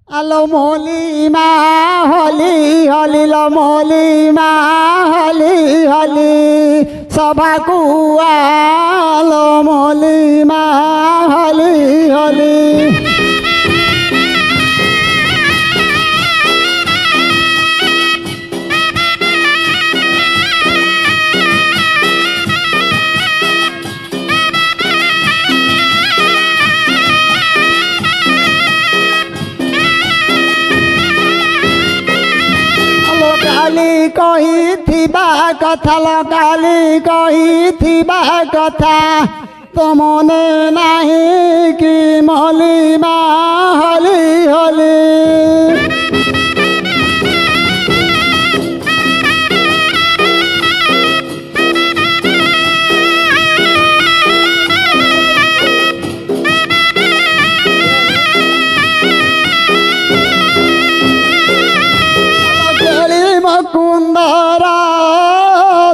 আলো মলিমা হলি হলিল মলিমা হলি হলি সভাকু আলো মলিমা হলি হলি কহিথিবা কথা লগালি কহিথিবা কথা তো মনে নাহি কি মলিমা হলি হলি কুন্দরা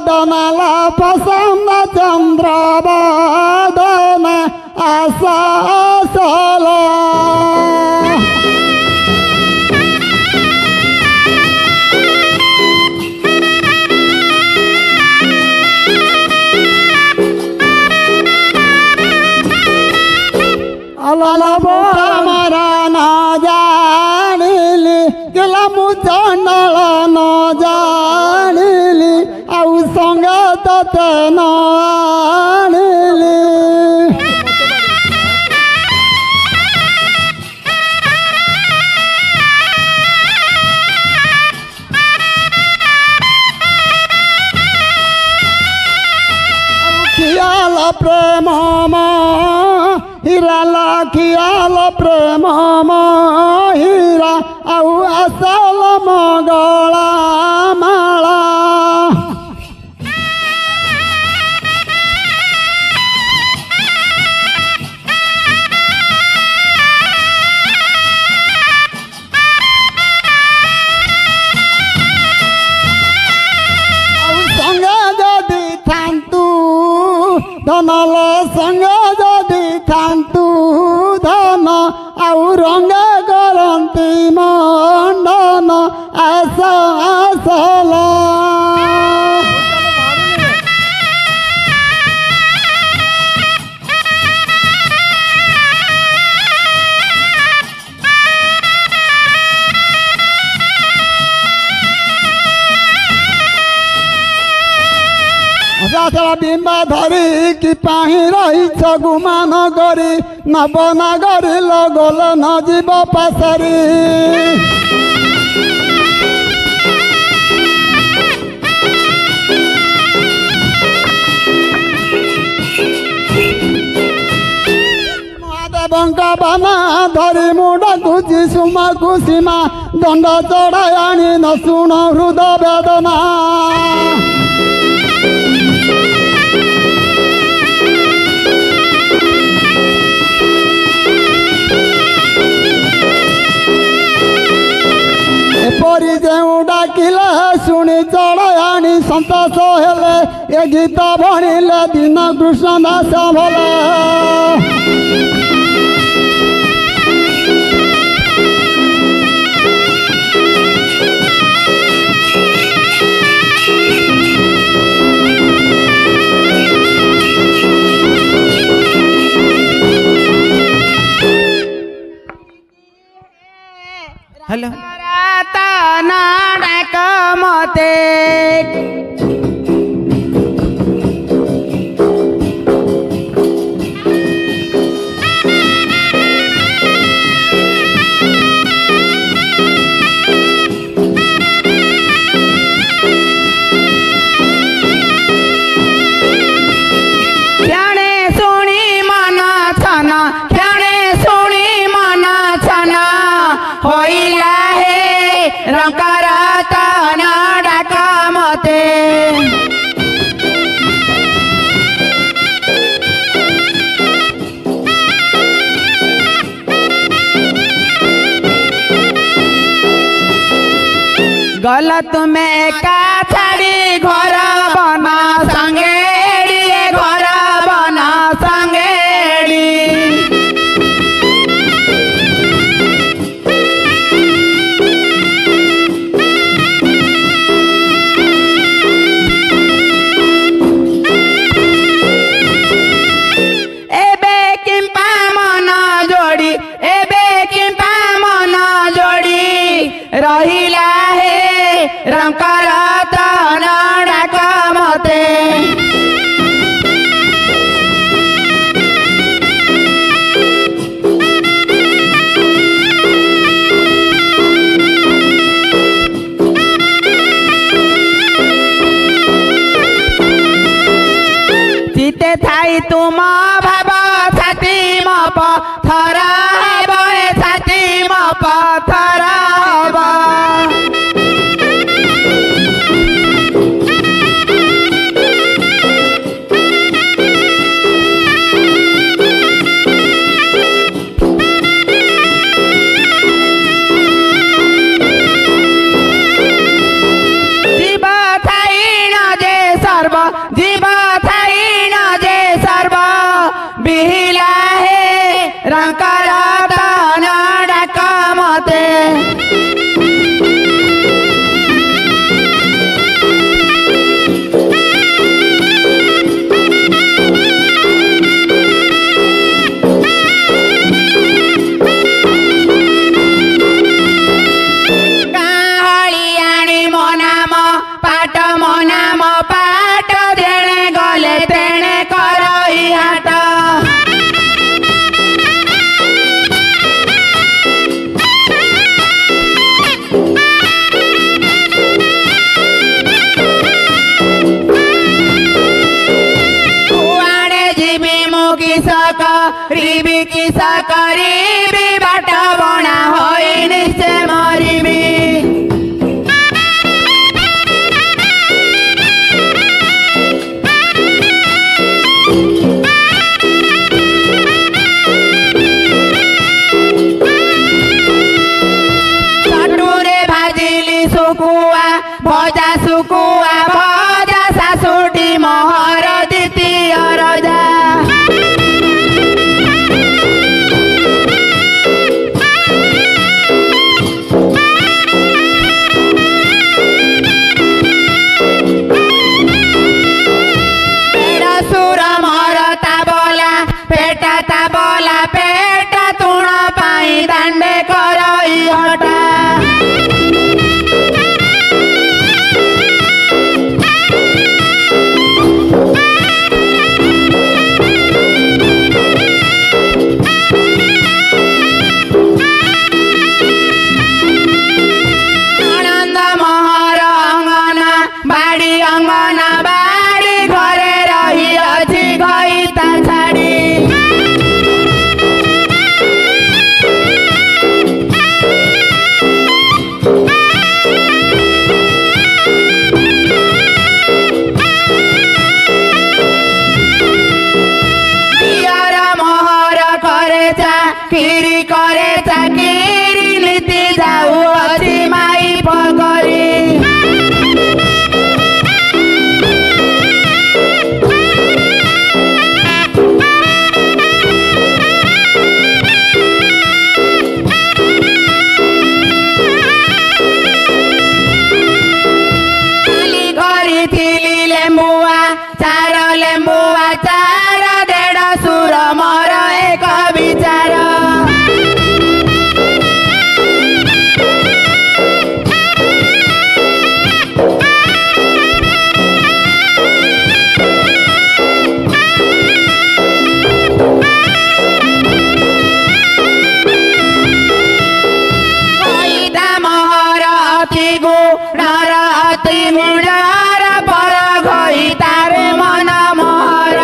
দনালা পসন্দ চন্দ্র বদন আশা সলা আমারা না জানিলি গেলাম চন্ডল ন জানিলি আউ সঙ্গে ততে ন আনিলি খিয়াল প্রেম হীরা লাখিয়াল প্রেম হীরা আউ আসল মগলা মালা সঙ্গে যদি থান্তু ধনল সঙ্গে যদি থান্তু ধন আউ রঙ্গে করন্তি মন্ডন আস আসল বিম্বা ধরি কি পাহি রহিছ গুমান করি নবনাগরি লগল ন জীব পাশারি মহাদেবঙ্ক বানা ধরি মুড় খুঁজি সুমা কুসীমা দণ্ড চড়াই আনি ন শুণ হৃদ বেদনা এপরি যে ডাকিলে শুনি চড়াই আনি সন্তোষ হেলে এ গীত ভণিলে দিন কৃষ্ণ দাস ভলে হ্যালো না ডাক মতে गलत में का छड़ी घर बना संगेड़ी घर बना संगेड़ी ରହିଲା ହେ ରଙ୍କର ତନ ଡାକ ମତେ ଚିତେ ଥାଇ ତୁମ ଭାବ ଛାତି ମୋ ପଥର ହେବ ଏ ଛାତି ମୋ ପଥର ହେବ ଜୀବ ଥାଇ ନ ଯେ ସର୍ବ ଜୀବ ଥାଇ ନ ଯେ ସର୍ବ ବିହିଲା ହେ ରଙ୍କର ତନ ଡାକ ମତେ କାହଳିଆଣି ମୋ ନାମ ପାଟ ମୋ ନାମ ପାଟ ଯେଣେ ଗଲେ ତେଣେ କରଇ ହାଟ କୁଆଡ଼େ ଯିବି ମୁଁ କିସ କରିବି କିସ କରିବି ବାଟ ବଣା ହୋଇ ନିଶ୍ଚେ ମରିବି ଚଟୁରେ ଭାଜିଲି ଶୁକୁଆ ଭଜା ଶୁକୁଆ ଭଜା ଶାଶୁଟି ମୋହର ଦ୍ୱିତୀୟ ରଜା ପେଡ଼ ସୁର ମୋର ତାବଲା ପେଟା ତାବଲା ପେଟା ତୁଣ ପାଇଁ ଦାଣ୍ଡେ କରଇ ହଟା ଆନନ୍ଦ ମୋହର ଅଙ୍ଗନା ବାଡ଼ି ଅଙ୍ଗନା ବାଡ଼ି ଘରେ ରହିଅଛି ଘଇତା ଛାଡ଼ି ଦିଅର ମୋହର କରେ ଚାକିରି କରେ ଚାକିରି ନୀତି ଯାଉଅଛି ମାଇ ପଗରି କାଲି କରିଥିଲି ଲେମ୍ବୁଆ ଚାର ଦେଢ଼ ସୁର ମୋର ଏକ ବିଚାର କଇଦା ମୋହର ଅତି ଗୁଣର ଅତି ଗୁଣର ପର ଘଇତାରେ ମନ ମୋହର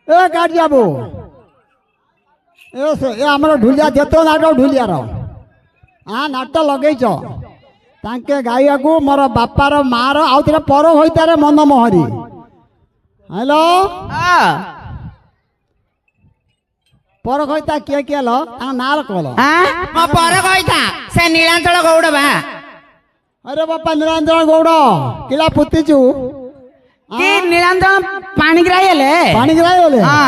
ଏ ଗାଡ଼ି ଯାବୁ ଏ ଆମର ଢୁଲିଆ ଯେତେ ନାଟ ଢୁଲିଆର ନାଟ ଲଗେଇଛ ତାଙ୍କେ ଗାଇବାକୁ ମୋର ବାପାର ମାର ଆଉ ଥରେ ପର ହୋଇତାରେ ମନ ମୋହରି ହ୍ୟାଲୋ ପର କହିତା କିଏ କିଏ ଲ ତାଙ୍କ ନାଁ କଲ ମୋ ପର କହିଥା ସେ ନୀଳାଞ୍ଚଳ ଗୌଡ଼ ବା अरे बापा निरंजन गौड़ किला पुतीचु କି ନିରଞ୍ଜନ ପାଣି ଗ୍ରାହୀ ହେଲେ पानी गिराई बोले ହଁ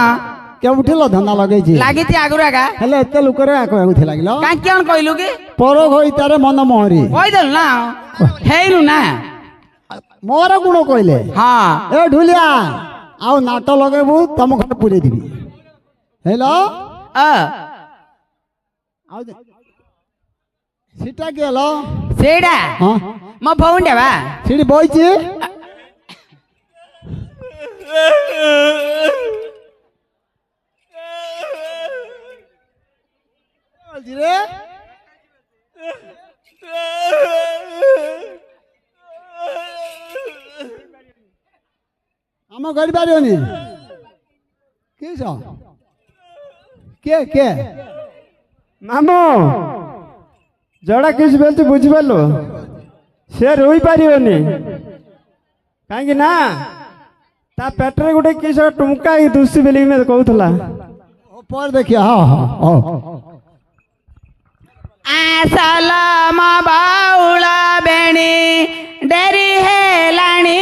क्या उठिल धंदा लगे ଲାଗିଛି ଆଗରୁ ଆଗା हेले एते लुकरे कहू लागिल କାହିଁ କ'ଣ କହିଲୁ କି पर होई तारे मन मोहरी କହିଦେଲୁ ନା ହେଇନୁ ନା मोर गुण कहले ହଁ ए ढुलिया आउ नाट लगेबू तुम घर पूरे दिबी हेलो ଅ आउ सीटा के हेलो ସେଇଟା हां ମୋ ଭଉଣୀଟା ବା सीडी बइची रे हम गड़ी पारियोनी किस के ମାମୁଁ ଯୋଉଟା କିଛି ବେଲଛୁ ବୁଝିପାରିଲୁ ସେ ରହିପାରିବନି କାହିଁକି ନା ତା ପେଟରେ ଗୋଟେ କିସ ଟୁଙ୍କା ଦୁଷି ବୋଲି ମତେ କହୁଥିଲା ऊपर देखिए हाँ हाँ हाँ ଆସଲ ମୋ ବାଉଳ ବେଣୀ ଡେରି ହେଲାଣି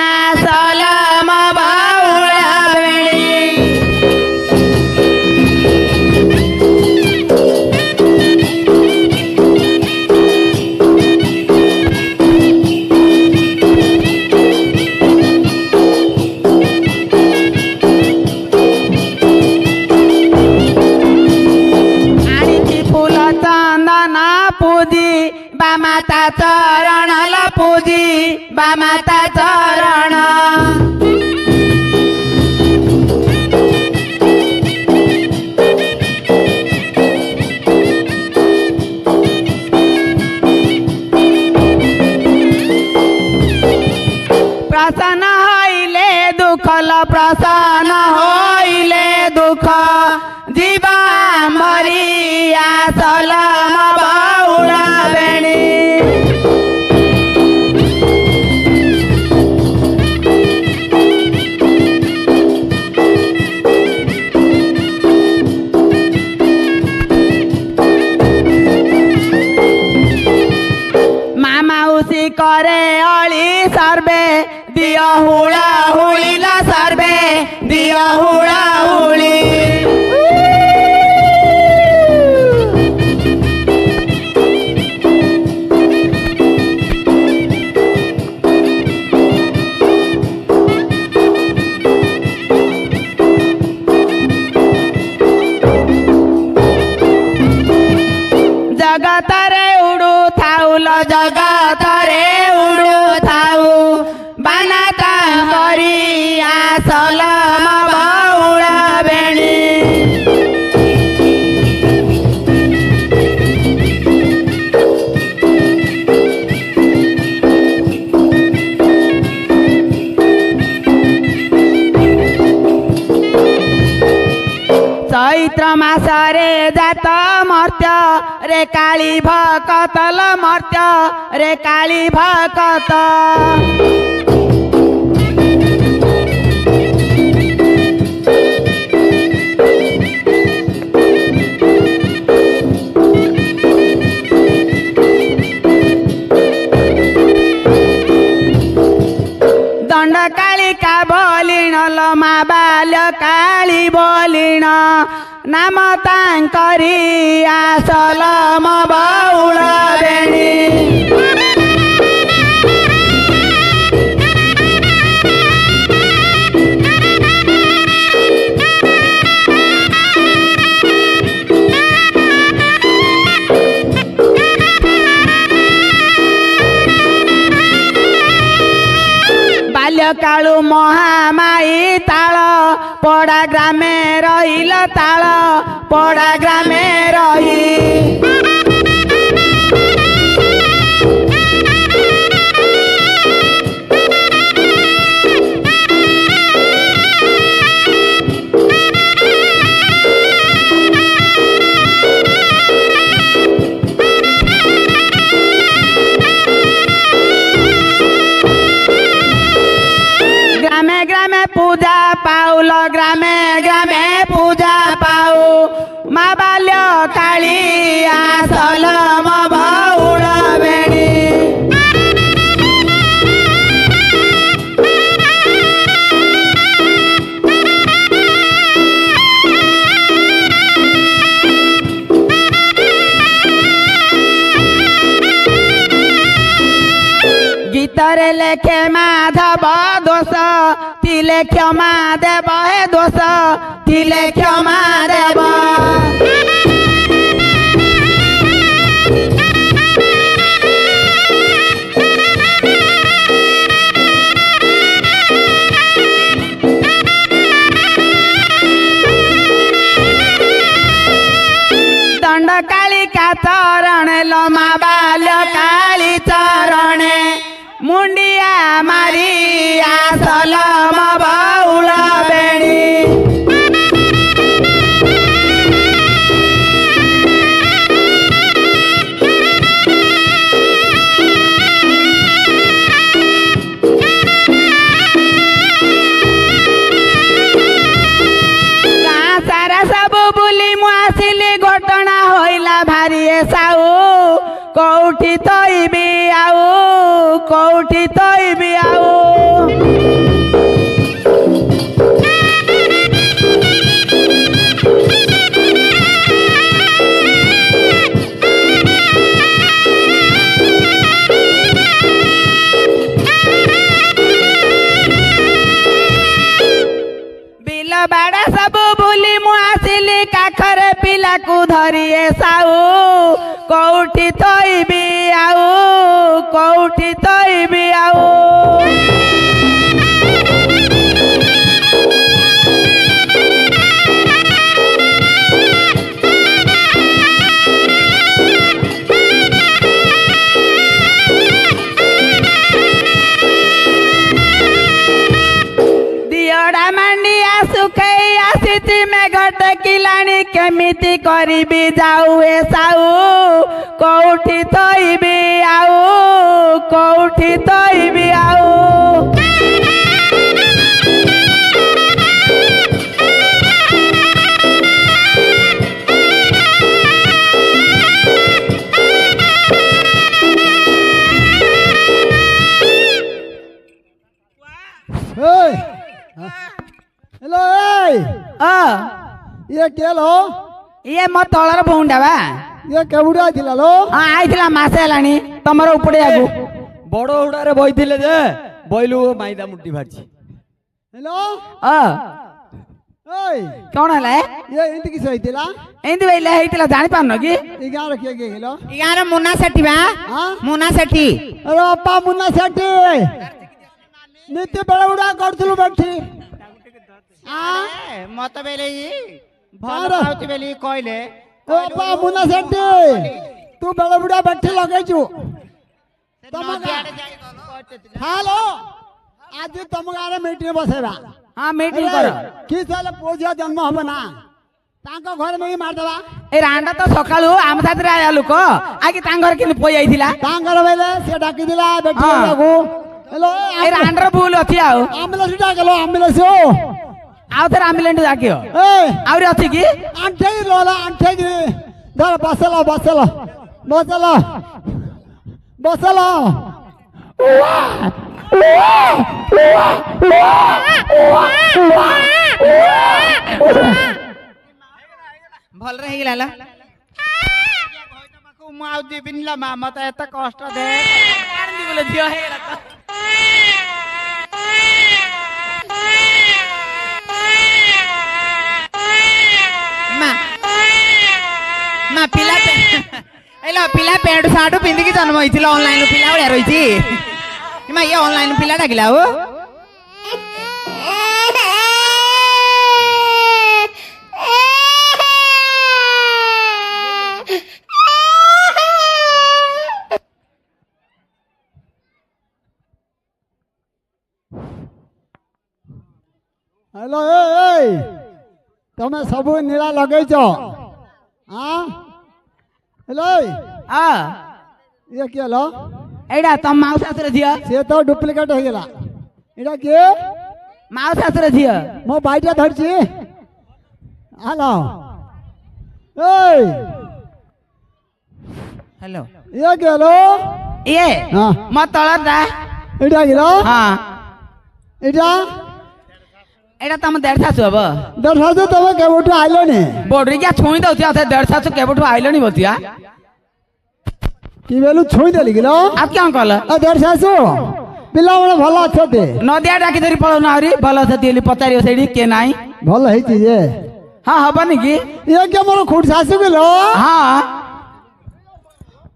ଆସଲ ମୋ ବାଉଳ ବେଣୀ ଆଣିଛି ଫୁଲ ଚନ୍ଦନ ପୂଜି ବାମାତା ଚରଣ ଲ ପୂଜି ବାମାତା ଚରଣ ପ୍ରସନ୍ନ ହଇଲେ ଦୁଃଖ ଲ ପ୍ରସନ୍ନ ହଇଲେ ଦୁଃଖ ଯିବା ମରି ଆସଲ ମୋ ବାଉଳ ବେଣୀ ମାଉସୀ করে অଳି সর্বে দিও হুড়া হুড়িল সর্বে দিও হুড়া হুড়ি জগতরে উড়ু থাউল জগতরে উড়ু থাউ বানাতা করি আসল ମୋ ବାଉଳ ବେଣୀ ଚୈତ୍ର ମାସରେ ଜାତ ମର୍ତ୍ୟ ରେ କାଳି ଭକତଲ ମର୍ତ୍ୟ ରେ କାଳି ଭକତ ଦଣ୍ଡ କାଳିକା ବୋଲିଣ ଲ ମା ବାଲ୍ୟ କାଳି ବୋଲିଣ ନାମ ତାଙ୍କରି ଆସଲ ମୋ ବାଉଳ ବେଣୀ ବାଲ୍ୟକାଳୁ ମହାମାଇ ତାଳ ପଡ଼ା ଗ୍ରାମେ ରହିଲ ତାଳ ପଡ଼ା ଗ୍ରାମେ ରହି গ্রামে গ্রামে পূজা পাউল গ্রামে গ্রামে পূজা পাউ মা বাল্য কালী আসল ମୋ ବାଉଳ ବେଣୀ ଭିତରେ ଲେଖେ ମାଧବ ଦୋଷ ଥିଲେ କ୍ଷମା ଦେବ ହେ ଦୋଷ ଥିଲେ କ୍ଷମା ଦେବ। दंड कालिका चरण लमा बाल काली चरण मुंडिया मारिया सलम बाउल बेणी। गाँ सारा सब बुली मु आसिली घटना होइला भारी साऊ कौठी तोइबी आऊ कौठी तोइबी आऊ। बिल बाड़ा सब बुली मु आसिली काखरे पिला को धरिए साऊ कौठी तोइबी आऊ कौठी तोइबी आऊ। दियोड़ा मांडिया सुखई आसिची मेघ टेकिलाणी केमिति करिबी जाऊ ए साऊ कौठी तोइबी आऊ कौठी तोइबी आऊ। हेलो ये के लो ये मो तलर भौंडा बा ये केबुड़ा थिला लो। हाँ आइथिला मासे हेलानी तमर उपड़े आगु ବଡ଼ ହୁଡ଼ାରେ ବଇଥିଲେ ଯେ ବଇଲୁ ମାଇଦା ମୁଟି ବାହାରିଛି। हेलो ओए कौन है ये इंत किस होइतिला एंदी वेले हेइतिला जानि पारनो कि ई गाँव रखिए के गेलो यार मुन्ना सेठी बा हाँ मुन्ना सेठी। अरे अप्पा मुन्ना सेठी नित्य बड़ा उड़ा करथलु बैठी मत बेले भल खाउती बेली कहले ओ अप्पा मुन्ना सेठी तू बड़ा बुड़ा बैठी लगैछु हेलो आज तुम गारे मीटिंग बसेबा हाँ मीटिंग कर कि साले पूजा जन्म हबो ना तांको घर में ही मार देबा ए रांडा तो सकाळू आम साथरे आया लोक आगे तांग घर किन पोई आइथिला तांगर बेले से डाकी दिला बैठी लागू हेलो ए रांडर भूल अछि आउ एम्बुलेंस डाकलो एम्बुलेंस ओ आउ थर एम्बुलेंस डाकियो ए आउरे अछि कि अंठे लोला अंठे धर बसलो बसलो बसलो बसलो भल रही गेला मु आउ दिबिनला मा मत एत कष्ट दे दी बोले दियो हेला त मा पिला एलो पिला पैंट साडू पिंदी की जन्म होइथिला ऑनलाइन पिला बढिया रहिछि मा ये ऑनलाइन पिला डाकिला हो हेलो ए तमे सब नीला लगैछ हाँ हेलो हाँ ये के लो एडा तम माउ सासुर झियो से तो डुप्लीकेट हो गेला एडा के माउ सासुर झियो मो बाइटा धरछि हेलो ए हेलो ये के लो ये हाँ म तळर दा एडा गेलो हाँ एडा एडा तम 1.5 सासु अब दरसाजो तमे केबुटु आइलो ने बोडरी क्या छुई दउतिया अथे 1.5 सासु केबुटु आइलो नि बतिया की बेलु छोई देली गेलो अब क्या कहल दरसाजो ପିଲାମାନେ ଭଲ ଅଛନ୍ତି ନଦିଆ ଡାକି ଧରି ପଳଉନ ଆହୁରି ଭଲ ଅଛନ୍ତି ବୋଲି ପଚାରିବ ସେଇଠି କିଏ ନାହିଁ ଭଲ ହେଇଛି ଯେ ହଁ ହବନି କି ଇଏ କିଏ ମୋର ଖୁଡ୍ ଶାଶୁ କିଲୋ ହଁ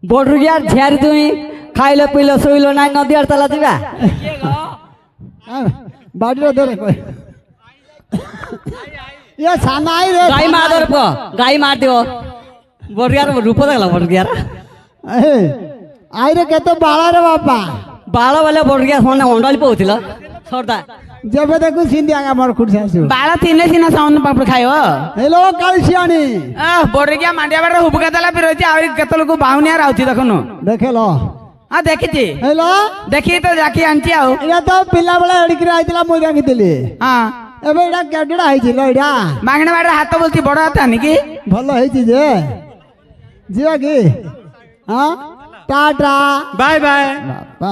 বড়ুগিয়া ঝিয়ারি তুমি খাইলে পিইলে শুইলো নাই নদীর তলা দিবা বাড়ির ধরে কই ইয়ে সানাই রে গাই মার ধর গাই মার দিও বড়ুগিয়ার রূপ দেখলা বড়ুগিয়ার আই রে কেতে বাড়া রে বাপা বাଳ বেলে বড়ুগিয়া সমানে অন্ডালি পৌছিল সর্দা যেবে দেখু সিন্ধি আগা মোর খুড় শাশু ବାଳ ଥିଲେ ସିନା ସାଉଣ୍ଡ ପାପଡ଼ ଖାଇବ ହେଲୋ କାଳିସିଆଣି ବଡିକିଆ ମାଣ୍ଡିଆ ବାଡରେ ହୁବୁକା ଦେଲା ବି ରହିଛି ଆହୁରି କେତେ ଲୋକ ବାହୁନିଆ ରାଉଛି ଦେଖୁନୁ ଦେଖିଲ ହଁ ଦେଖିଛି ହେଲୋ ଦେଖିକି ତ ଡାକି ଆଣିଛି ଆଉ ଇଏ ତ ପିଲା ବେଳେ ଏଡ଼ିକିରି ଆଇଥିଲା ମୁଁ ଦେଖିଥିଲି ହଁ ଏବେ ଏଇଟା କେଡେଟା ହେଇছিল ଏଇଟା ମାଗଣା ବାଡରେ ହାତ ବୋଲଛି ବଡ ହାତ ଆନି କି ଭଲ ହେଇଛି ଯେ ଯିବା କି ହଁ ଟାଟା ବାଏ ବାଏ ବାପା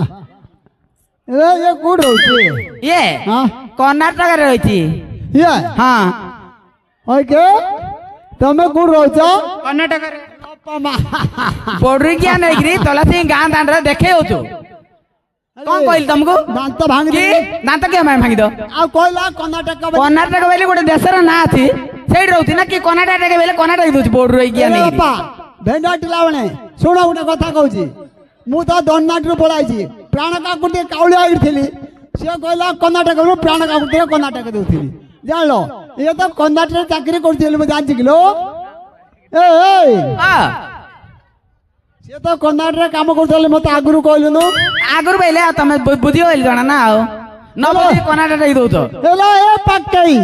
ଇଏ କୋଉଠି ରହୁଛି ଇଏ ହଁ କର୍ଣ୍ଣାଟକରେ ରହିଛି ଇଏ ହଁ ଓକେ ତମେ କୋଉଠି ରହୁଛ କର୍ଣ୍ଣାଟକରେ ବାପା ମା ବଡିକିଆ ନେଇକିରି ତଲାସି ଗାଁ ଦାଣ୍ଡରେ ଦେଖେଇ ହଉଛୁ କଣ କହିଲି ତମକୁ ଦାନ୍ତ ଭାଙ୍ଗି କି ଦାନ୍ତ କିଏ ଭାଙ୍ଗି ଦો ଆଉ କହିଲା କର୍ଣ୍ଣାଟକ କର୍ଣ୍ଣାଟକ ବୋଲି ଗୋଟେ ଦେଶର ନାଁ ଅଛି ସେଇଠି ରହୁଛି ନା କି କର୍ଣ୍ଣାଟକ ବୋଲେ କର୍ଣ୍ଣାଟକ ଦଉଛି ବୋର୍ଡ ରହିକିଆ ନେଇକିରି ବାପା ଭେଣ୍ଡା ଟିଲାବେଳେ ଶୁଣ ଗୋଟେ କଥା କହୁଛି ମୁଁ ତ ଦଣ୍ଡନାଟରୁ ପଳାଇଛି ପ୍ରାଣ କାକୁଟି କାଉଳିଆ ହେଇଥିଲି ସିଏ କହିଲା କର୍ଣ୍ଣାଟକରୁ ପ୍ରାଣ କାକୁଟିରେ କର୍ଣ୍ଣାଟକ ଦେଉଥିଲି ଜାଣିଲ ଇଏ ତ କର୍ଣ୍ଣାଟକରେ ଚାକିରି କରୁଛି ବୋଲି ମୁଁ ଜାଣିଛି କିଲୋ ଏ ସିଏ ତ କର୍ଣ୍ଣାଟକରେ କାମ କରୁଥିଲେ ମତେ ଆଗରୁ କହିଲୁନୁ ଆଗରୁ ବୋଇଲେ ଆଉ ତମେ ବୁଝିବ ବୋଲି ଜଣା ନା ଆଉ ନ ବୁଝି କର୍ଣ୍ଣାଟକ ଦଉଛ ହେଲୋ ଏ ପାକେଇ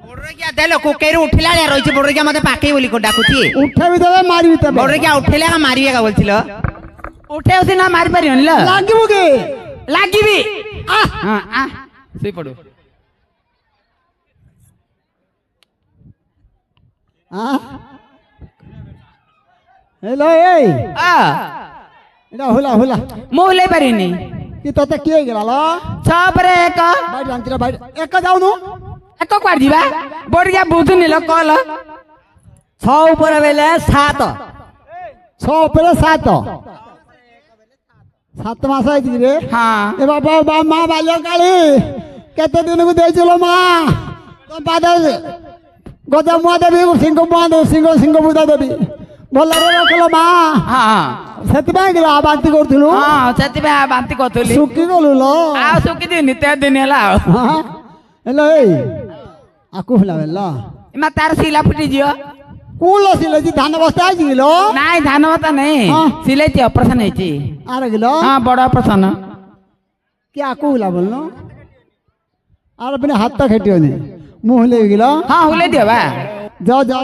ବୋଡରିକିଆ ଦେଲ କୁକେରୁ ଉଠିଲା ରେ ରହିଛି ବୋଡରିକିଆ ମତେ ପାକେଇ ବୋଲି ଡାକୁଛି ଉଠେବି ଦେବେ ମାରିବି ତେବେ ବୋଡରିକିଆ ଉଠେଇଲେ ମାରିବେ କା ବୋଲଥିଲ ଉଠେଇ ସିନା ମାରି ପାରିବନି ଲ ଲାଗିବୁ କି ଲାଗିବି ଆ ସେଇ ପଡୁ ହେଲୋ ଏଇ ଏଇଟା ହୁଲା ହୁଲା ମୁଁ ଓହ୍ଲେଇ ପାରିବିନି କି ତତେ କିଏ ହେଇଗଲା ଲ ଛପରେ ଏକ ବାଇଟ ଆଣିଥିଲା ବାଇଟ ଏକ ଯାଉନୁ ଏକ କୁଆଡେ ଯିବା ବଡିକିଆ ବୁଝୁନି ଲ କଲ 6 ଉପରେ ବେଲେ 7 6 ଉପରେ 7 7 ମାସ ହେଇଛି ରେ ହଁ ଏ ବାପା ମା ବାଲ୍ୟ କାଳି କେତେ ଦିନକୁ ଦେଇଥିଲ ମା ତମ ପାଦ ଗଜା ମୁଆ ଦେବି ସିଂହ ମୁଆ ଦେବି ସିଂହ ବୁଦା ଦେବି ଭଲରେ ରଖିଲ ମା ହଁ ସେଥିପାଇଁ କିଲୋ ବାନ୍ତି କରୁଥିଲୁ ହଁ ସେଥିପାଇଁ ବାନ୍ତି କରୁଥିଲି ଶୁକି ଗଲୁ ଲ ଆଉ ଶୁଖିଦିନି 3 ଦିନ ହେଲା ଆଉ ହେଲୋ ଏଇ ଆକୁ ହେଲା ବେଲ ମା ତାର ଶିଲା ଫୁଟିଯିବ କୋଉଲ ସିଲେଛି ଧାନ ବସ୍ତା ହେଇଛି କିଲୋ ନାଇଁ ଧାନ ବତା ନାଇଁ ହଁ। ସିଲେଇଛି ଅପରେସନ ହେଇଛି ଆର କିଲୋ ହଁ ବଡ ଅପରେସନ କି ଆକୁ ହେଲା ବୋଲନ ଆର പിന്നെ ହାତ ଖେଟିବନି ମୁଁ ହେଲେ କିଲୋ ହଁ ହୁଲେଇ ଦିଅ ବା ଯା ଯା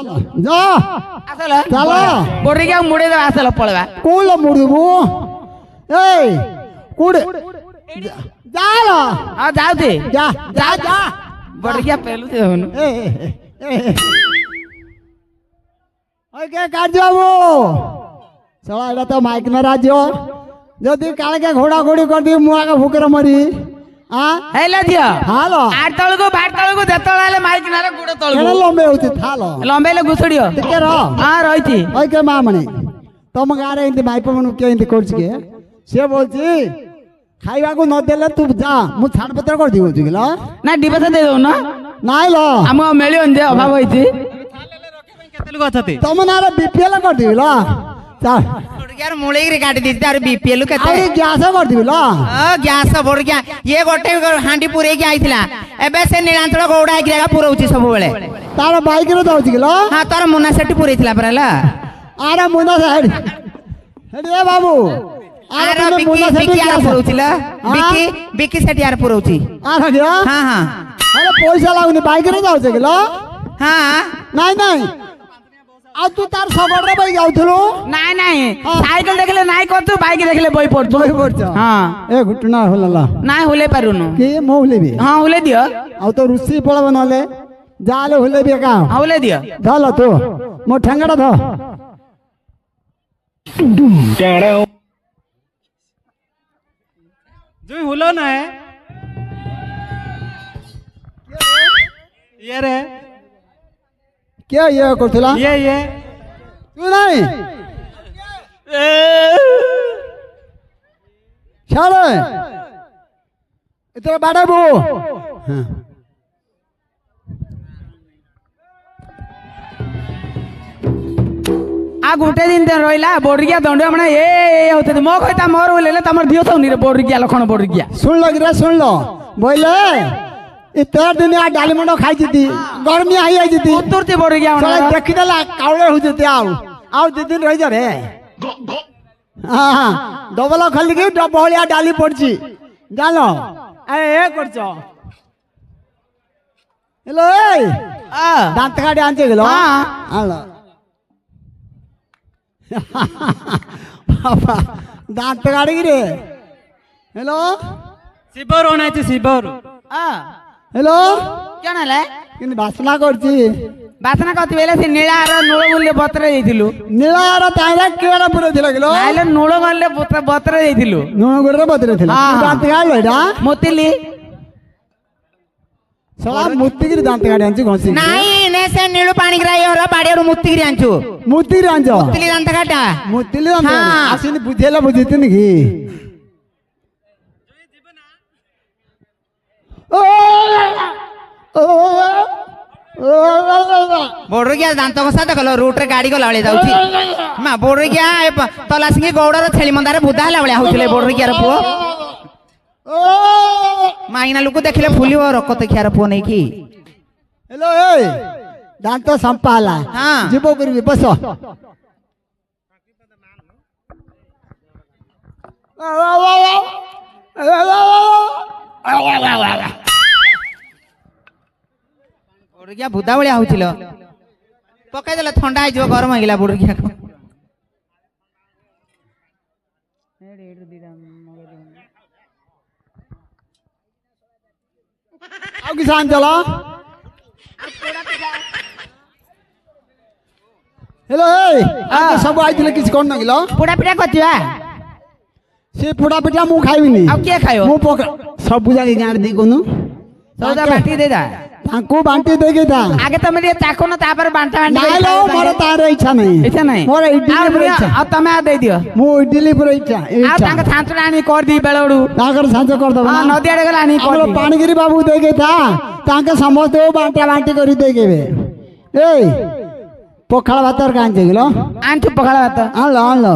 ଯା ଆସଲ ଚାଲ ବଡିକି ଆଉ ମୁଡେଇ ଦେବା ଆସଲ ପଳେଇବା କୋଉଲ ମୁଡ଼ିବୁ ଏଇ କୋଉଠି ଯାଲ ହଁ ଯାଉଛି ଯା ଯା ଯା ବଡିକିଆ ପେଲୁଛି ଦେଖୁନୁ ଏ কে কাজ বাবু চলা এটা তো মাইক না রাজ্য যদি কালকে ঘোড়া ঘোড়ি করবি মু আগে ভুকের মরি ହେଇଲା ଝିଅ ହାଲୋ ଆଠ ତଳକୁ ବାର ତଳକୁ ଯେତେବେଳେ ହେଲେ ମାଇକି ନାରେ ଗୋଡ କେଣ ତଳକୁ ଲମ୍ବେ ହଉଛି ଥାଲ ଲମ୍ବେଇଲେ ଘୁଷୁଡିବ ଟିକେ ରହ ହଁ ରହିଛି ওই কে মা মানে ତମ ଗାଁରେ ଏମିତି ମାଇପ ମାନଙ୍କୁ କିଏ ଏମିତି କରୁଛି କି ସିଏ ବলছি ଖାଇବାକୁ ନ ଦେଲେ ତୁ ଯା ମୁଁ ଛାଡ଼ପତ୍ର କରିଦେବି କହୁଛି କିଲ ନା ଡିବେସ ଦେଇ ଦଉନ ନାଇଁ ଲ ଆମକୁ ଆଉ ମିଳିବନି ଯେ ଅଭାବ ହେଇଛି କେତେ ଲୋକ ଅଛନ୍ତି ତମ ନାଁରେ ବିପିଏଲ କରିଦେବି ଲ ବୋଡରିକିଆର ମୁଳେଇକିରି କାଟି ଦେଇଛି ତାର ବିପିଏଲ କେତେ ଆହୁରି ଗ୍ୟାସ କରିଦେବି ଲ ଗ୍ୟାସ ବୋଡରିକିଆ ଇଏ ଗୋଟେ ହାଣ୍ଡି ପୁରେଇକି ଆଇଥିଲା ଏବେ ସେ ନୀଳାଞ୍ଚଳ ଗୌଡା ହେଇକି ପୁରଉଛି ସବୁବେଳେ ତାର ବାଇକରେ ଯାଉଛି କିଲ ହଁ ତାର ମୁନା ସେଠି ପୁରେଇଥିଲା ପରା ହେଲା ଆରେ ମୁନା ସାଇଡ ହେଡି ଏ ବାବୁ ଆରେ ଆର ତୁମେ ମୁନା ବିକି ସାଇଡ ଆର ପୁରଉଥିଲା ବିକି ବିକି ସେଠି ଆର ପୁରଉଛି ଆରେ ଦିଅ ହଁ ହଁ ଆରେ ପଇସା ଲାଗୁନି ବାଇକରେ ଯାଉଛ କିଲ ହଁ ନାଇଁ ନାଇଁ ଆଉ ତୁ ତାର ଶଗଡ଼ରେ ବଇ ଯାଉଥିଲୁ ନାଇଁ ନାଇଁ ସାଇକେଲ ଦେଖିଲେ ନାଇଁ କରୁଛୁ ବାଇକ ଦେଖିଲେ ବଇ ପଡୁଛୁ ବଇ ପଡୁଛ ହଁ ଏ ଘଟଣା ହେଲା ନାଇଁ ହୁଲେଇ ପାରୁନୁ କି ମୁଁ ହୁଲେବି ହଁ ହୁଲେଇ ଦିଅ ଆଉ ତ ରୁଷି ପଳବ ନହେଲେ ଯାହେଲେ ହୁଲେବି ଏକା ହଁ ହୁଲେଇ ଦିଅ ଧଲ ତୁ ମୋ ଠେଙ୍ଗାଟା ଧ ଜୁଇ ହୁଲ ନା ଇଏ ରେ କିଏ ଇଏ କରୁଥିଲା ଇଏ ତୁ ନାଇଁ ଛାଡ ଏଥର ବାଡ଼େଇବୁ। ହଁ। आ गोटे दिन रहा बोडरिया दंड मैंने ये होते मो कहता मोर बोले तुम दियो तो नहीं बोडरिया लखन बोडरिया सुन लो गिरा सुन लो बोले इतर दिन आ डाली मंडो खाई जीती गर्मी आई आई जीती उतरती बोडरिया देखी देला कावले हो जेते आउ 2 दिन रह जा रे हां डबल खाली के डबलिया डाली पड़ची जानो ए करछो हेलो ए दांत काटे आंचे गेलो हां हालो बाबा दांत काटे रे हेलो ଶିବରୁ ଅଣାଇଛି ଶିବରୁ। हेलो क्या नाले किन बासना करची बासना कति बेले से नीलार नूळ मूल्य बतरे जाइथिलु नीलार ताइरा केड़ा पुरे थिला किलो नाले नूळ मूल्य बतरे जाइथिलु नूण गुरे बतरे थिला दांत काटे एडा मोतिली सला मुत्तिगिरी दांत काटे आंची घसी नहीं ने से नीलू पानी ग्राई और बाड़ियारू मुत्तिगिरी आंचू मुत्तिगिरी आंचो मुत्तिली दांत काटा मुत्तिली दांत हाँ। आसिनी बुझेला बुझितिन की बोर्डर गया दांत घसा देखल रूट रे गाड़ी गला जाउची मा बोर्डर गया तलासिंगी गौड़र छेली मंदारे बुधा हला बळिया होउतले बोर्डर गया रे पुओ माइना लोक देखले फुलिव रकत खियार पुओ नै की हेलो ए दांत संपाला हाँ। जीवो करबी बस बोर्डर गया बुधा बळिया होउतिलो पकाई देला ठंडा आइ जो गरम होइला बोर्डर गया को आउ किसान चला हेलो ए आज सब आइथिले किछ कोन न गिलो पुडा पिडा कतिवा से पुडा पिठा मु खाइबिनी अब के खायो मु पक सब बुझा के गाड़ दी कोनु सौदा बाटी दे दा ताको बांटी दे के था आगे तुम ये चाको ना तापर बांटा बांटा नाइ लो मोर तार इच्छा नहीं इच्छा नहीं मोर इडली पर इच्छा अब तमे आ दे दियो मु इडली पर इच्छा आ तांग थांचड़ा आनी कर दी बेलडू ताकर सांचो कर दबा हां नदी आड़े गला आनी कर हमरो दी पानीगिरी बाबू दे के था ताके समस्त बांटा बांटी करी दे के ए पखाल भातर कान जे गिलो आंचु पखाला भात आलो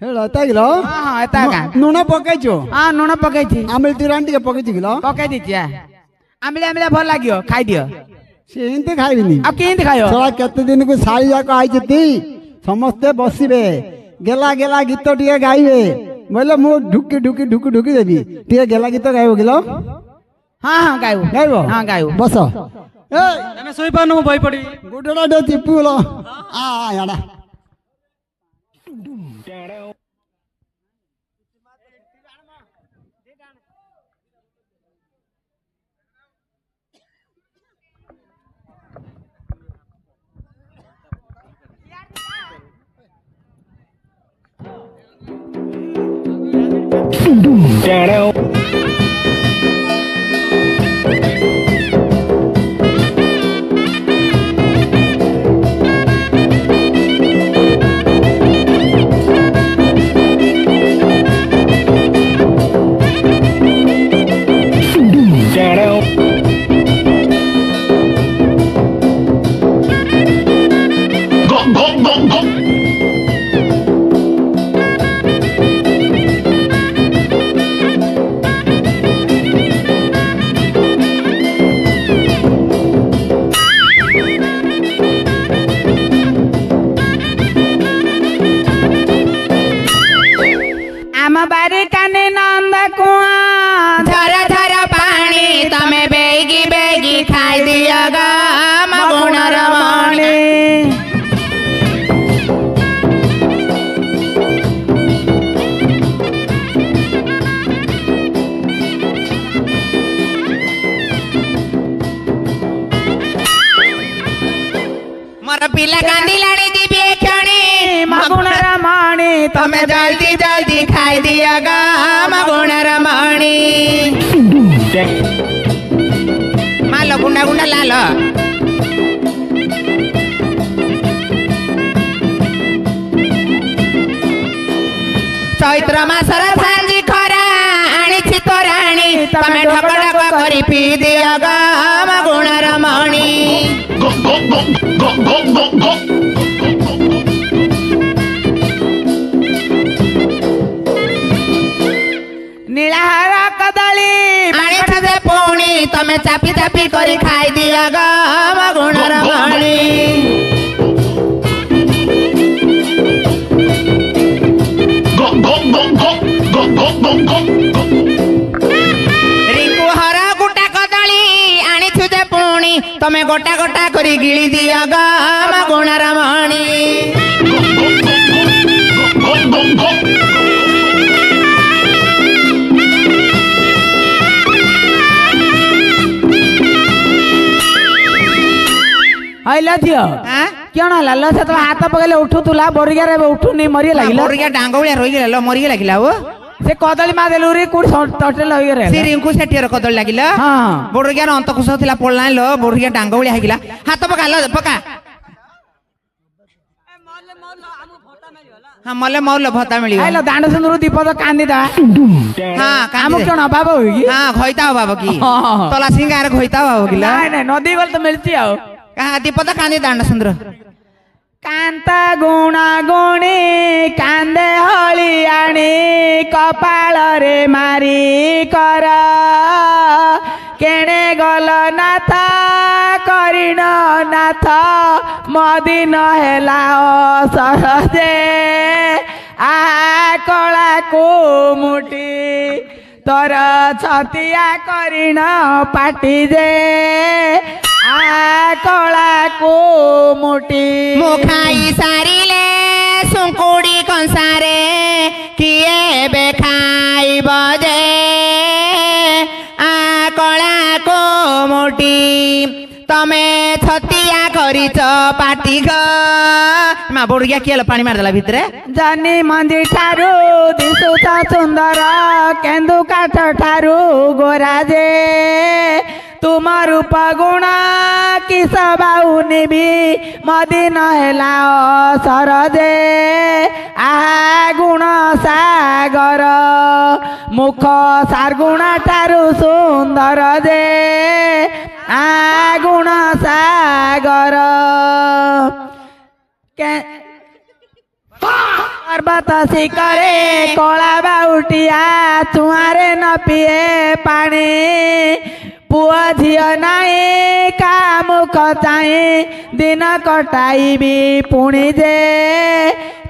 हेलो तागिलो हां हां एता का नुना पकाइछो हां नून पकाई छी आमिल तिरांटी के पकाइछ गिलो पकाई दी छिया आमले आमले भल लागियो खाई दियो से हिंते खाइबिनी अब केंत खायो सला केते दिन को साली जाको आइछती समस्ते बसिबे गेला गेला गीत टिके गाइबे बोले मु ढुकी ढुकी ढुकी ढुकी देबी टिके गेला गीत गाइबो गिलो हां हां गायो गाइबो हां गायो बस ए ତମେ ଶୋଇପାରୁନ ମୁଁ ବହି ପଢିବି। गुडडा डे चिपुलो आ याडा आम बारी काने नंद कुआ झर झर पानी तमे बेगी बेगी खाई दिया गा मगुण रमणी मोर पिला कांदी लाणी दिबे क्षणी मगुण रमणी तमे जल्दी जल्दी खाई दिया गा मगुण रमणी मालो गुंडा गुंडा लालो ଚୈତ୍ର ମାସର ସାଞ୍ଜି ଖରା ଆଣିଛି ତୋରାଣୀ ତମେ ଢକ ଢକ କରି ପିଇ ଦିଅ ଗମ ଗୁଣର ମଣି ନୀଳାହାର କଦଳୀ ଆଣିଛୁ ଯେ ପୁଣି ତମେ ଚାପି ଚାପି କରି ଖାଇଦିଅ ଗମ ଗୁଣର ମଣି ରିଙ୍କୁ ହର ଗୋଟା କଦଳୀ ଆଣିଛୁ ଯେ ପୁଣି ତମେ ଗୋଟା ଗୋଟା କରି ଗିଳି ଦିଅ ଗମ ଗୁଣର ମଣି ହଇଲା ଝିଅ କିଅଣ ହେଲା ଲ ସେତେବେଳେ ହାତ ପକେଇଲେ ଉଠୁଥିଲା ବରିଗାରେ ଏବେ ଉଠୁନି ମରି ଲାଗିଲା ବରିଗା ଡାଙ୍ଗ ଭଳିଆ ରହିଗଲା ଲ ମରିଗଲା ଲାଗିଲା ଓ ସେ କଦଳୀ ମା ଦେଲୁ ରେ କୋଉଠି ତଟେଲ ହୋଇଗରେ ସେ ରିଙ୍କୁ ସେଠିର କଦଳୀ ଲାଗିଲା ହଁ ବଡରିଗାର ଅନ୍ତକୁଶ ଥିଲା ପଡିଲା ଲ ବଡରିଗା ଡାଙ୍ଗ ଭଳିଆ ହେଇଗଲା ହାତ ପକା ଲ ପକା ହଁ ମଲେ ମଉଲ ଭତ୍ତା ମିଳିବ ଆଇଲ ଦାଣ୍ଡ ସୁନ୍ଦର ଦୀପଦ କାନ୍ଦିଦା ହଁ ଆମକୁ କଣ ଅଭାବ ହୁଏ କି ହଁ ଘଇତା ଅଭାବ କି ହଁ। ତଲା ସିଙ୍ଗାର ଘଇତା ଅଭାବ କିଲା ନାଇଁ ନାଇଁ ନଦୀ ଗଲେ ତ ମିଳୁଛି ଆଉ ଦୀପଦ କାନ୍ଦି ଦାଣ୍ଡ ସୁନ୍ଦର କାନ୍ତା ଗୁଣା ଗୁଣି କାନ୍ଦେ ହଳିଆଣି କପାଳରେ ମାରି କର କେଣେ ଗଲ ନାଥ କରିଣ ନାଥ ମଦିନ ହେଲା ଅସହଜେ ଆ କଳା କୁମୁଟି ତୋର ଛତିଆ କରିଣ ପାଟି ଯେ ଆ କଳା କୁମୁଟି ମୁଁ ଖାଇ ସାରିଲେ ସୁଙ୍କୁଡ଼ି କଂସାରେ କିଏ ଏବେ ଖାଇବ ଯେ ଆ କଳା କୁମୁଟି ତମେ ଛତିଆ କରିଛ ପାଟି ଗ ମା ବଡିଆ କିଏ ପାଣି ମାରିଦେଲା ଭିତରେ ଜନି ମଞ୍ଜି ଠାରୁ ଦିଶୁଛ ସୁନ୍ଦର କେନ୍ଦୁ କାଠ ଠାରୁ ଗୋରା ଯେ ତୁମ ରୂପ ଗୁଣ କିସ ବାଉନିବି ମଦିନ ହେଲା ଅସର ଯେ ଆହା ଗୁଣ ସାଗର ମୁଖ ସାରଗୁଣା ଠାରୁ ସୁନ୍ଦର ଯେ ଆ ଗୁଣ ସାଗର ପର୍ବତ ଶିଖରେ କଳା ବାଉଟିଆ ଚୁଆରେ ନ ପିଏ ପାଣି ପୁଅ ଝିଅ ନାହିଁ କା ମୁଖ ଚାହିଁ ଦିନ କଟାଇବି ପୁଣି ଯେ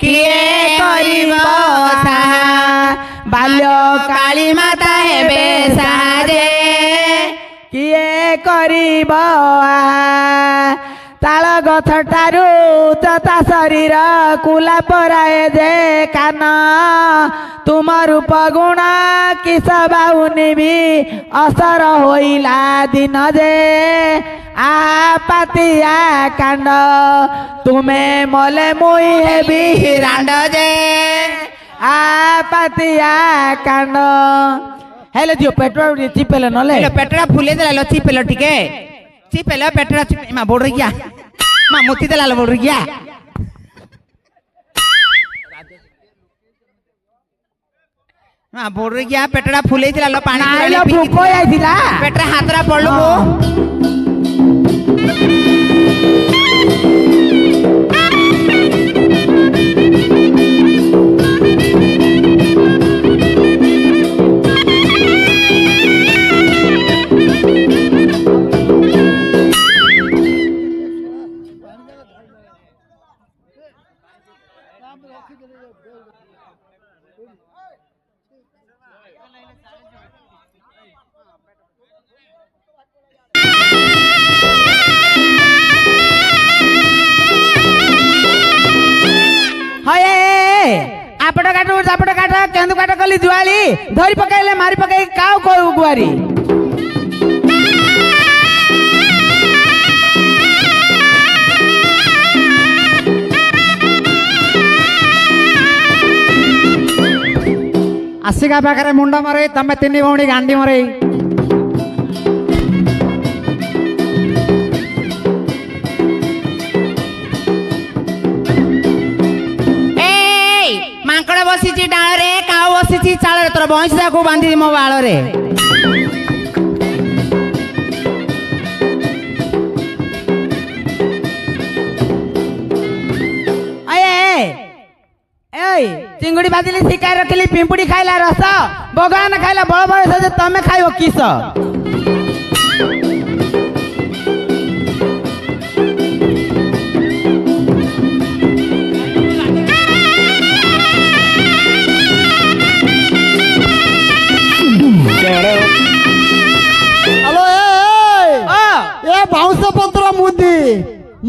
କିଏ କରିବ ସାହା ବାଲ୍ୟ କାଳୀ ମାତା ହେବେ ସାହାଯେ କିଏ କରିବ ତାଳ ଗଛ ଠାରୁ ଯଥା ଶରୀର କୁଲା ପରାଏ ଯେ କାନ ତୁମ ରୂପ ଗୁଣ କିସ ବାହୁନିବି ଅସର ହୋଇଲା ଦିନ ଯେ ଆ ପାତିଆ କାଣ୍ଡ ତୁମେ ମଲେ ମୁଇ ହେବି ରାଣ୍ଡ ଯେ ଆ ପାତିଆ କାଣ୍ଡ ହେଲେ ଝିଅ ପେଟ୍ରୋଲ ଚିପେଲେ ନଲେ ପେଟଟା ଫୁଲେଇ ଦେଲା ଚିପେଲ ଟିକେ ଚିପେଲ ପେଟଟା ମା ବୋଡ ଗିଆ ମା ମୁତି ଦେଲା ବୋଡ ଗିଆ ମା ବୋଡ ଗିଆ ପେଟଟା ଫୁଲେଇ ଦେଲା ଲ ପାଣି ନାଇଲ ଭୋକ ଯାଇଥିଲା ପେଟରେ ହାତରା ପଡଲୁ आपट काट चापट काट केंदु काट कली जुआली धरी पकाइले मारी पकाई काउ को गुआरी आसिका पाखरे मुंड मरे तमे तीन भौणी गांडी मरे ବସିଛି ଡାଳରେ କାଉ ବସିଛି ଚାଳରେ ତୋର ବଇଁଶୀ ତାକୁ ବାନ୍ଧିଛି ମୋ ବାଳରେ चिंगुड़ी भाजिली शिकार रखिली पिंपुड़ी खाइला रस भगवान खाइला बड़ बड़ तमें खाइब किस हेलो ए बाउंस पत्र मुदी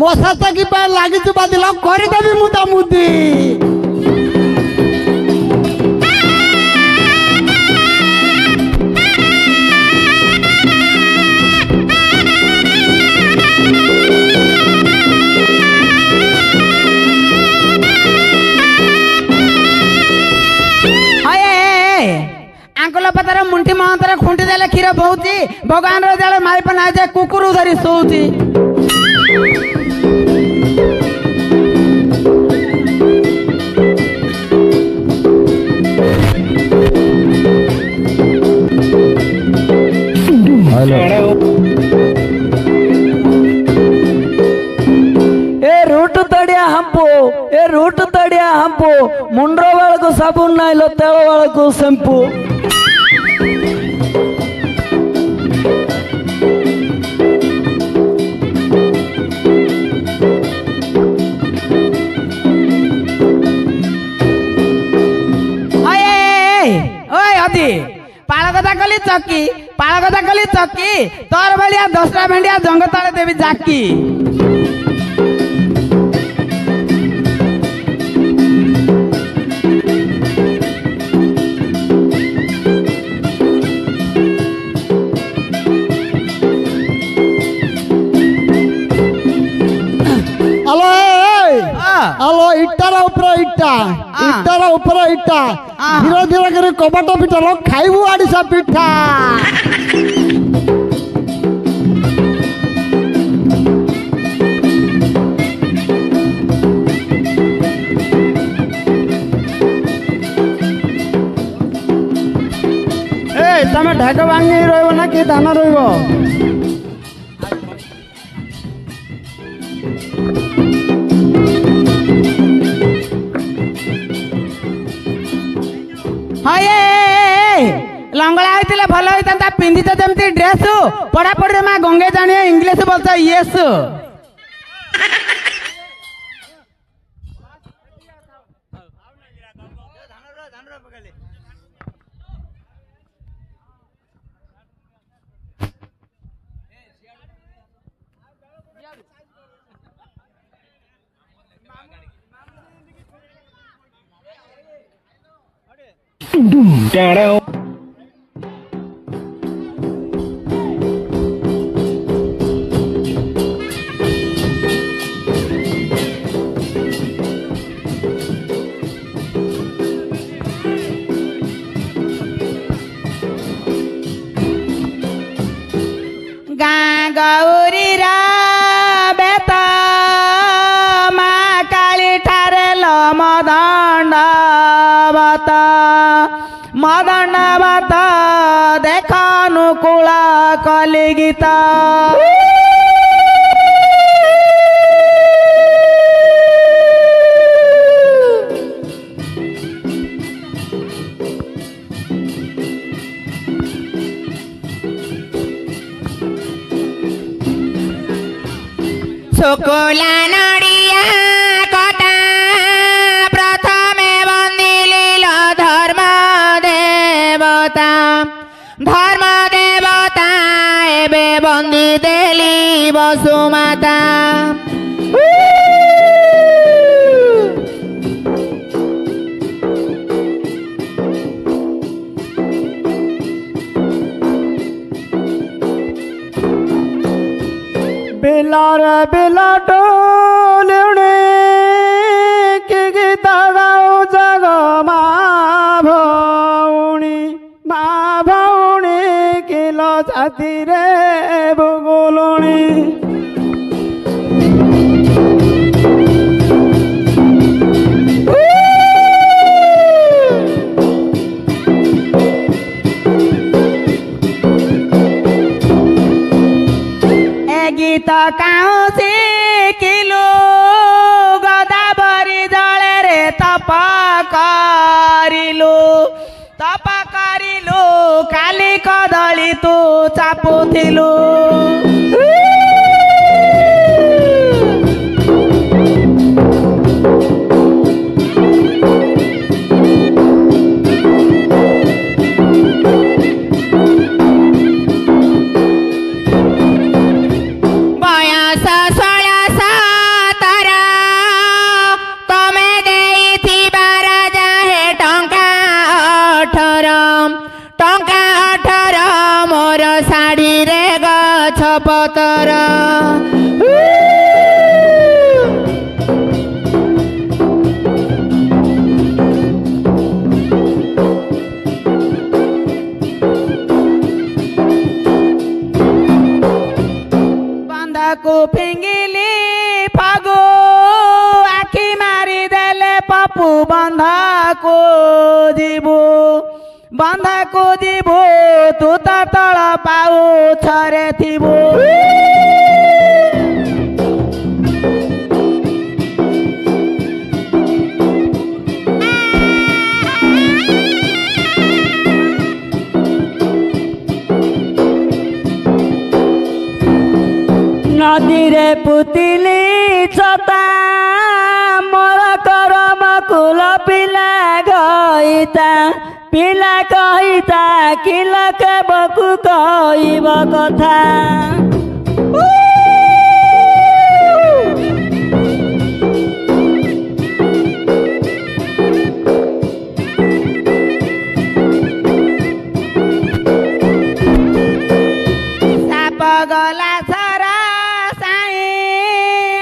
मशा चकी पे लागी बादिल करदेवी मुदा मुदी आंकुल पतर मुंटी महतर खुंटी देले क्षीर बहुची भगवान रे माइप ना जाए कुकुर धरी शोची ए रूट तड़िया हंपो मुंड्रो वाळकु साबुन नाइलो तेलो वाळकु शैम्पू पालकथा कली चकी तोर भलिया 10टा भेंडिया जंग तले देवी जाकी हेलो इट्टार ऊपर इट्टा इट्टार ऊपर इट्टा धीरे धीरे कर कबाट पिठा खाइबू आड़ीसा पिठा ए तमे ढाक भांगी रहबो ना कि धान रहबो लंगड़ा होते भल होता पिंधित जमी ड्रेस पढ़ापढ़ी माँ गंगे जाने इंग्लीश बोलता येस गाँ गौरी बेता माँ काली ठारे लो मदंड बता देखा नुकुला कली गीता शुक्ला नड़िया कथा प्रथमे बंदिल धर्म देवता एबे बंदी देली वसुमाता बिलार बिला टोलने की गीता गाओ जग माँ भौणी किलो जाति रे भूगोलणी ଗୀତ କାହୁଁ କିଲୁ ଗଦାବରୀ ଜଳରେ ତପ କରିଲୁ କାଲି କଦଳୀ ତୁ ଚାପୁଥିଲୁ ପତର ବନ୍ଧକୁ ଫିଙ୍ଗିଲି ଫଗୁ ଆଖି ମାରିଦେଲେ ପପୁ ବନ୍ଧକୁ ଯିବୁ ତୁ ତ ତଳ ପାଉଛରେ ଥିବୁ ନଦୀରେ ପୁତିଲି ଛତା ମୋର କରମ କୁଲ ପିଲା କହିତା କିଲ କେବକୁ କହିବ କଥା ସାପ ଗଲା ସାରା ସାଇଁ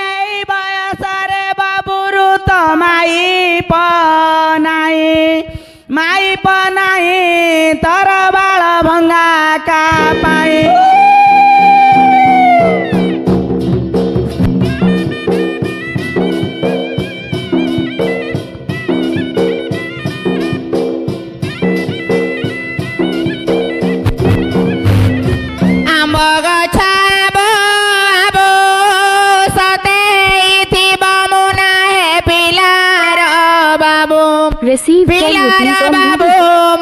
ଏଇ ବୟସରେ ବାବୁରୁ ତ ମାଇପ ନାହିଁ ତୋର ବାଳ ଭଙ୍ଗା କା ପାଇଁ ଆମ୍ବ ଗଛ ଆବ ସତେଇଥିବ ମୁନା ହେ ପିଲାର ବାବୁ ବାବୁ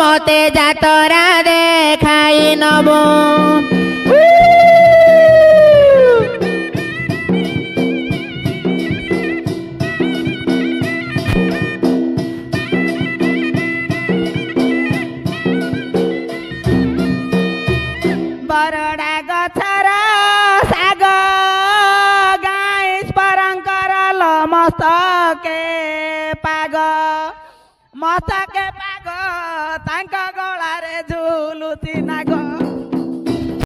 ମତେ ଯାତରା ଦେଖାଇ ନବ ବରଡ଼ା ଗଛର ଶାଗ ଗାଈ ପରଙ୍କର ମସ୍ତକେ ପାଗ ତାଙ୍କ ଗଳ